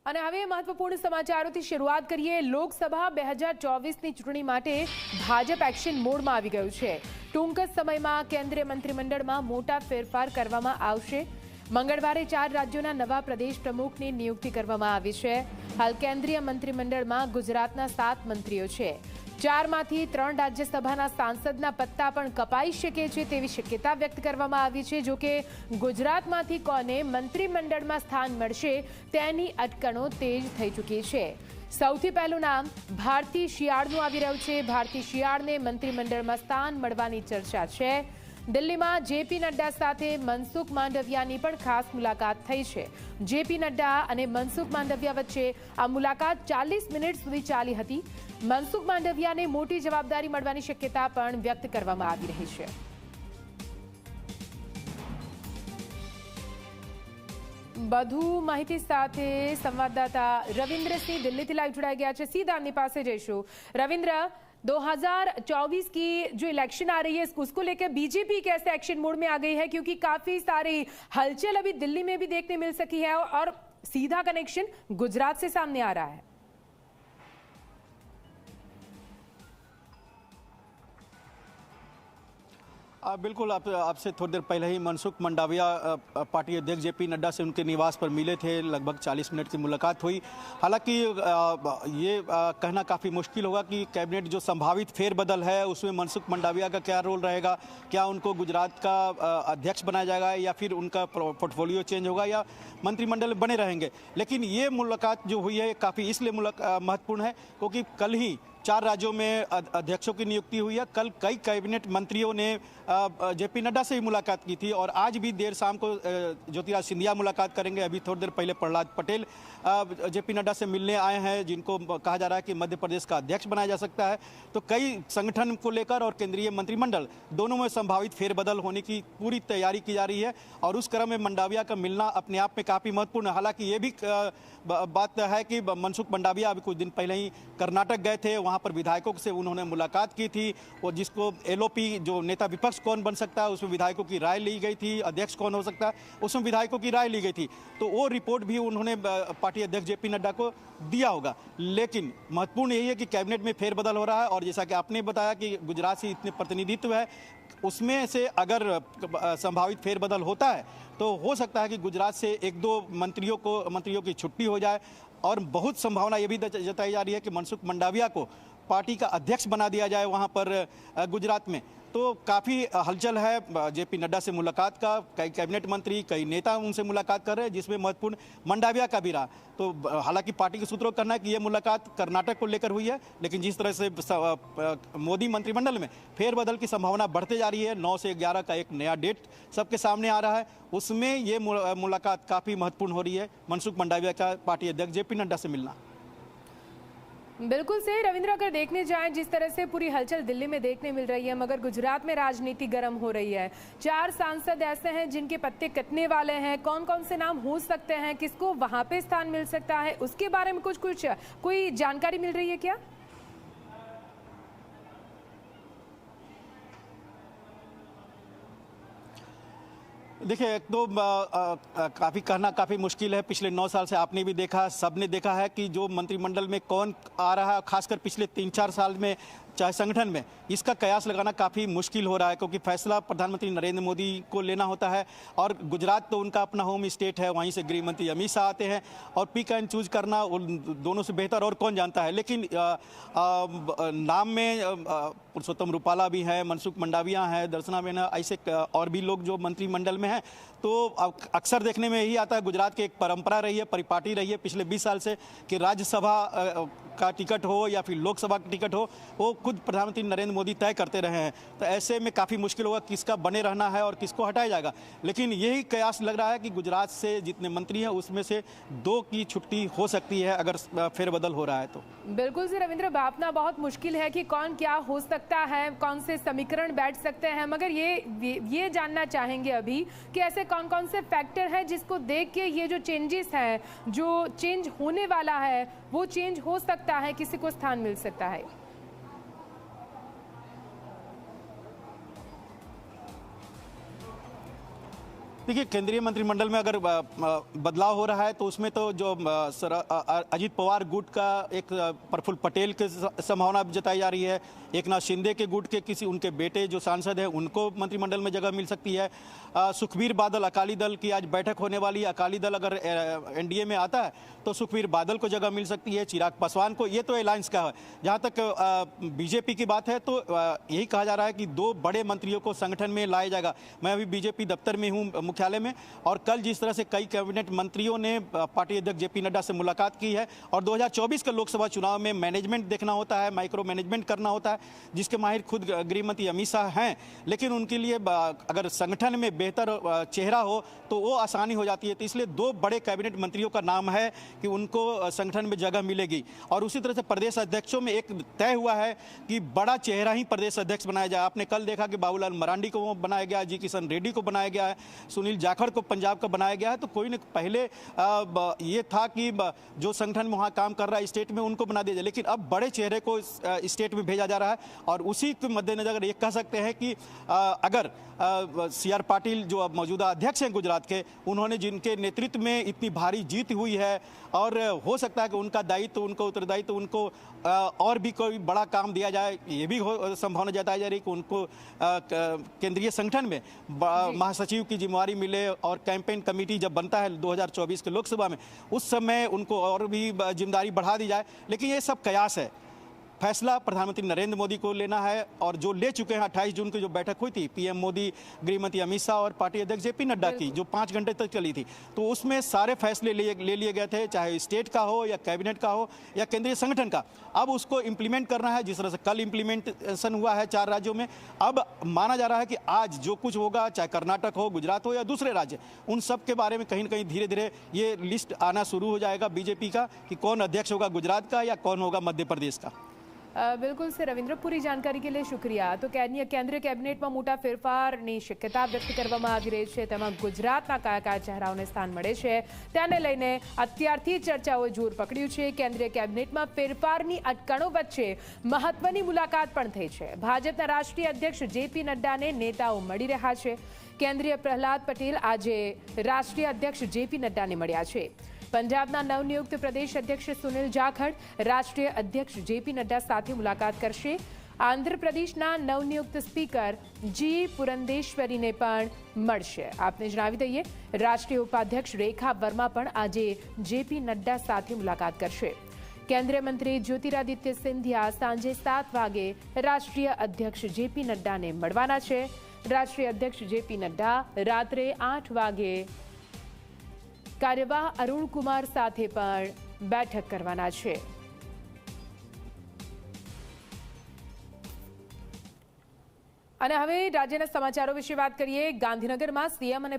અને હવે મહત્વપૂર્ણ સમાચારોથી શરૂઆત કરીએ। લોકસભા 2024ની ચૂંટણી માટે ભાજપ એક્શન મોડમાં આવી ગયું છે। ટૂંક જ સમયમાં કેન્દ્રીય મંત્રીમંડળમાં મોટા ફેરફાર કરવામાં આવશે। મંગળવારે 4 રાજ્યોના નવા પ્રદેશ પ્રમુખની નિયુક્તિ કરવામાં આવી છે। હાલ કેન્દ્રીય મંત્રીમંડળમાં ગુજરાતના 7 મંત્રીઓ છે। 4માંથી 3 રાજ્યસભાના સાંસદના પત્તા પણ કપાઈ શકે છે તેવી શક્યતા વ્યક્ત કરવામાં આવી છે। જો કે ગુજરાતમાંથી કોને મંત્રીમંડળમાં સ્થાન મળશે તેની અટકણો તેજ થઈ ચૂકી છે। સૌથી પહેલું નામ ભારતી શિયાળનું આવી રહ્યું છે। ભારતી શિયાળને મંત્રીમંડળમાં સ્થાન મળવાની ચર્ચા છે। દિલ્હીમાં જેપી નડ્ડા સાથે મનસુખ માંડવિયાની પણ ખાસ મુલાકાત થઈ છે। જેપી નડ્ડા અને મનસુખ માંડવિયા વચ્ચે આ મુલાકાત 40 મિનિટ સુધી ચાલી હતી। મનસુખ માંડવિયાને મોટી જવાબદારી મળવાની શક્યતા પણ વ્યક્ત કરવામાં આવી રહી છે। વધુ માહિતી સાથે સંવાદદાતા रविंद्र सिंह दिल्ली થી લાઈવ જોડાઈ ગયા છે। સીધા આપની પાસે જઈશું। रविंद्र, 2024 की जो इलेक्शन आ रही है उसको लेकर बीजेपी कैसे एक्शन मोड में आ गई है, क्योंकि काफी सारी हलचल अभी दिल्ली में भी देखने मिल सकी है और सीधा कनेक्शन गुजरात से सामने आ रहा है। बिल्कुल, आपसे थोड़ी देर पहले ही मनसुख मंडाविया पार्टी अध्यक्ष जेपी नड्डा से उनके निवास पर मिले थे। लगभग 40 मिनट की मुलाकात हुई। हालांकि ये कहना काफ़ी मुश्किल होगा कि कैबिनेट जो संभावित फेरबदल है उसमें मनसुख मंडाविया का क्या रोल रहेगा। क्या उनको गुजरात का अध्यक्ष बनाया जाएगा या फिर उनका पोर्टफोलियो चेंज होगा या मंत्रिमंडल बने रहेंगे। लेकिन ये मुलाकात जो हुई है काफ़ी इसलिए महत्वपूर्ण है क्योंकि कल ही 4 राज्यों में अध्यक्षों की नियुक्ति हुई है। कल कई कैबिनेट मंत्रियों ने जेपी नड्डा से ही मुलाकात की थी और आज भी देर शाम को ज्योतिराज सिंधिया मुलाकात करेंगे। अभी थोड़ी देर पहले प्रहलाद पटेल जेपी नड्डा से मिलने आए हैं, जिनको कहा जा रहा है कि मध्य प्रदेश का अध्यक्ष बनाया जा सकता है। तो कई संगठन को लेकर और केंद्रीय मंत्रिमंडल दोनों में संभावित फेरबदल होने की पूरी तैयारी की जा रही है और उस क्रम में मंडाविया का मिलना अपने आप में काफ़ी महत्वपूर्ण है। हालांकि ये भी बात है कि मनसुख मंडाविया अभी कुछ दिन पहले ही कर्नाटक गए थे। वहाँ पर विधायकों से उन्होंने मुलाकात की थी और जिसको एलओपी जो नेता विपक्ष कौन बन सकता है उसमें विधायकों की राय ली गई थी। अध्यक्ष कौन हो सकता है उसमें विधायकों की राय ली गई थी। तो वो रिपोर्ट भी उन्होंने पार्टी अध्यक्ष जेपी नड्डा को दिया होगा। लेकिन महत्वपूर्ण यही है कि कैबिनेट में फेरबदल हो रहा है और जैसा कि आपने बताया कि गुजरात से इतने प्रतिनिधित्व है, उसमें से अगर संभावित फेरबदल होता है तो हो सकता है कि गुजरात से 1-2 मंत्रियों की छुट्टी हो जाए और बहुत संभावना ये भी जताई जा रही है कि मनसुख मंडाविया को पार्टी का अध्यक्ष बना दिया जाए वहाँ पर गुजरात में। तो काफ़ी हलचल है जेपी नड्डा से मुलाकात का। कई कैबिनेट मंत्री, कई नेता उनसे मुलाकात कर रहे हैं, जिसमें महत्वपूर्ण मंडाविया का भी रहा। तो हालांकि पार्टी के सूत्रों का कहना है कि ये मुलाकात कर्नाटक को लेकर हुई है, लेकिन जिस तरह से मोदी मंत्रिमंडल में फेरबदल की संभावना बढ़ते जा रही है, 9 से 11 का एक नया डेट सबके सामने आ रहा है, उसमें ये मुलाकात काफ़ी महत्वपूर्ण हो रही है। मनसुख मंडाविया का पार्टी अध्यक्ष जेपी नड्डा से मिलना बिल्कुल सही। रविंद्र, अगर देखने जाएं जिस तरह से पूरी हलचल दिल्ली में देखने मिल रही है, मगर गुजरात में राजनीति गर्म हो रही है। 4 सांसद ऐसे हैं जिनके पत्ते कटने वाले हैं। कौन कौन से नाम हो सकते हैं, किसको वहां पे स्थान मिल सकता है, उसके बारे में कुछ कोई जानकारी मिल रही है क्या? देखिए, एक तो काफ़ी कहना काफ़ी मुश्किल है। पिछले 9 साल से आपने भी देखा, सबने देखा है कि जो मंत्रिमंडल में कौन आ रहा है, खासकर पिछले 3-4 साल में चाहे संगठन में, इसका कयास लगाना काफ़ी मुश्किल हो रहा है क्योंकि फैसला प्रधानमंत्री नरेंद्र मोदी को लेना होता है और गुजरात तो उनका अपना होम स्टेट है। वहीं से गृह मंत्री अमित शाह आते हैं और पिक एंड चूज करना उन दोनों से बेहतर और कौन जानता है। लेकिन नाम में पुरुषोत्तम रूपाला भी हैं, मनसुख मंडाविया हैं, दर्शना बेना, ऐसे और भी लोग जो मंत्रिमंडल में हैं। तो अक्सर देखने में यही आता है, गुजरात की एक परंपरा रही है, परिपाटी रही है पिछले 20 साल से कि राज्यसभा का टिकट हो या फिर लोकसभा का टिकट हो, वो खुद प्रधानमंत्री नरेंद्र मोदी तय करते रहे हैं। तो ऐसे में काफ़ी मुश्किल होगा किसका बने रहना है और किसको हटाया जाएगा। लेकिन यही कयास लग रहा है कि गुजरात से जितने मंत्री हैं उसमें से 2 की छुट्टी हो सकती है अगर फेरबदल हो रहा है तो। बिल्कुल से रविंद्र, भापना बहुत मुश्किल है कि कौन क्या हो सकता है, कौन से समीकरण बैठ सकते हैं, मगर ये जानना चाहेंगे अभी कि ऐसे कौन कौन से फैक्टर हैं जिसको देख के ये जो चेंजेस हैं, जो चेंज होने वाला है वो चेंज हो सकता है, किसी को स्थान मिल सकता है। देखिए, केंद्रीय मंत्रिमंडल में अगर बदलाव हो रहा है तो उसमें तो जो अजीत पवार गुट का एक प्रफुल्ल पटेल की संभावना जताई जा रही है। एकनाथ शिंदे के गुट के किसी उनके बेटे जो सांसद हैं उनको मंत्रिमंडल में जगह मिल सकती है। सुखबीर बादल, अकाली दल की आज बैठक होने वाली है। अकाली दल अगर एनडीए में आता है तो सुखबीर बादल को जगह मिल सकती है, चिराग पासवान को। ये तो अलायंस का है। जहाँ तक बीजेपी की बात है तो यही कहा जा रहा है कि 2 बड़े मंत्रियों को संगठन में लाया जाएगा। मैं अभी बीजेपी दफ्तर में हूँ, मुख्यालय में, और कल जिस तरह से कई कैबिनेट मंत्रियों ने पार्टी अध्यक्ष जेपी नड्डा से मुलाकात की है, और 2024 के लोकसभा चुनाव में मैनेजमेंट देखना होता है, माइक्रो मैनेजमेंट करना होता है, जिसके माहिर खुद गृह मंत्री अमित शाह हैं। लेकिन उनके लिए अगर संगठन में बेहतर चेहरा हो तो वो आसानी हो जाती है। तो इसलिए 2 बड़े कैबिनेट मंत्रियों का नाम है कि उनको संगठन में जगह मिलेगी। और उसी तरह से प्रदेश अध्यक्षों में एक तय हुआ है कि बड़ा चेहरा ही प्रदेश अध्यक्ष बनाया जाए। आपने कल देखा कि बाबूलाल मरांडी को बनाया गया, जी किशन रेड्डी को बनाया गया है, सुनील जाखड़ को पंजाब का बनाया गया है। तो कोई न पहले ये था कि जो संगठन में वहाँ काम कर रहा है स्टेट में उनको बना दिया जाए, लेकिन अब बड़े चेहरे को स्टेट में भेजा जा रहा है। और उसी के मद्देनजर ये कह सकते हैं कि अगर CR पाटिल जो अब मौजूदा अध्यक्ष हैं गुजरात के, उन्होंने जिनके नेतृत्व में इतनी भारी जीत हुई है, और हो सकता है कि उनका दायित्व, उनको उत्तरदायित्व, उनको और भी कोई बड़ा काम दिया जाए, ये भी संभावना जताई जा रही है कि उनको केंद्रीय संगठन में महासचिव की जिम्मेवारी मिले। और कैंपेन कमेटी जब बनता है 2024 के लोकसभा में, उस समय उनको और भी जिम्मेदारी बढ़ा दी जाए। लेकिन ये सब कयास है, फैसला प्रधानमंत्री नरेंद्र मोदी को लेना है, और जो ले चुके हैं। 28 जून की जो बैठक हुई थी पीएम मोदी, गृह मंत्री अमित शाह और पार्टी अध्यक्ष जेपी नड्डा की, जो 5 घंटे तक चली थी, तो उसमें सारे फैसले ले लिए गए थे, चाहे स्टेट का हो या कैबिनेट का हो या केंद्रीय संगठन का। अब उसको इम्प्लीमेंट करना है, जिस तरह से कल इम्प्लीमेंटेशन हुआ है 4 राज्यों में। अब माना जा रहा है कि आज जो कुछ होगा, चाहे कर्नाटक हो, गुजरात हो या दूसरे राज्य, उन सब के बारे में कहीं न कहीं धीरे धीरे ये लिस्ट आना शुरू हो जाएगा बीजेपी का, कि कौन अध्यक्ष होगा गुजरात का या कौन होगा मध्य प्रदेश का। બિલકુલ સર રવિન્દ્ર, પૂરી જાણકારી કે लिए શુક્રિયા। તો કેન્દ્રીય કેબિનેટમાં મોટા ફેરફારની શક્યતા વ્યક્ત કરવામાં આવી રહી છે, તેમાં ગુજરાતના કયા કયા ચહેરાઓને સ્થાન મળે છે તેને લઈને અત્યારથી ચર્ચાઓએ જોર પકડ્યું છે। કેન્દ્રીય કેબિનેટમાં ફેરફારની અટકણો વચ્ચે મહત્વની મુલાકાત પણ થઈ છે। ભાજપના રાષ્ટ્રીય અધ્યક્ષ જેપી નડ્ડાને નેતાઓ મળી રહ્યા છે। કેન્દ્રીય પ્રહલાદ પટેલ આજે રાષ્ટ્રીય અધ્યક્ષ જેપી નડ્ડાને મળ્યા છે। पंजाबના નવનિયુક્ત પ્રદેશ અધ્યક્ષ સુનિલ જાખડ રાષ્ટ્રીય અધ્યક્ષ જેપી નડ્ડા સાથે મુલાકાત કરશે। આંધ્રપ્રદેશના નવનિયુક્ત સ્પીકર જી પુરંદેશ્વરીને પણ મળશે। આપને જણાવી દઈએ, રાષ્ટ્રીય ઉપાધ્યક્ષ રેખા વર્મા પણ આજે જેપી નડ્ડા સાથે મુલાકાત કરશે। કેન્દ્રીય મંત્રી જ્યોતિરાદિત્ય સિંધિયા સાંજે 7 વાગે રાષ્ટ્રીય અધ્યક્ષ જેપી નડ્ડાને મળવાના છે। રાષ્ટ્રીય અધ્યક્ષ જેપી નડ્ડા રાત્રે 8 વાગે કાર્યવાહ અરુણ કુમાર સાથે પણ બેઠક કરવાના છે। અને હવે રાજ્યના સમાચારો વિશે વાત કરીએ। ગાંધીનગરમાં સીએમ અને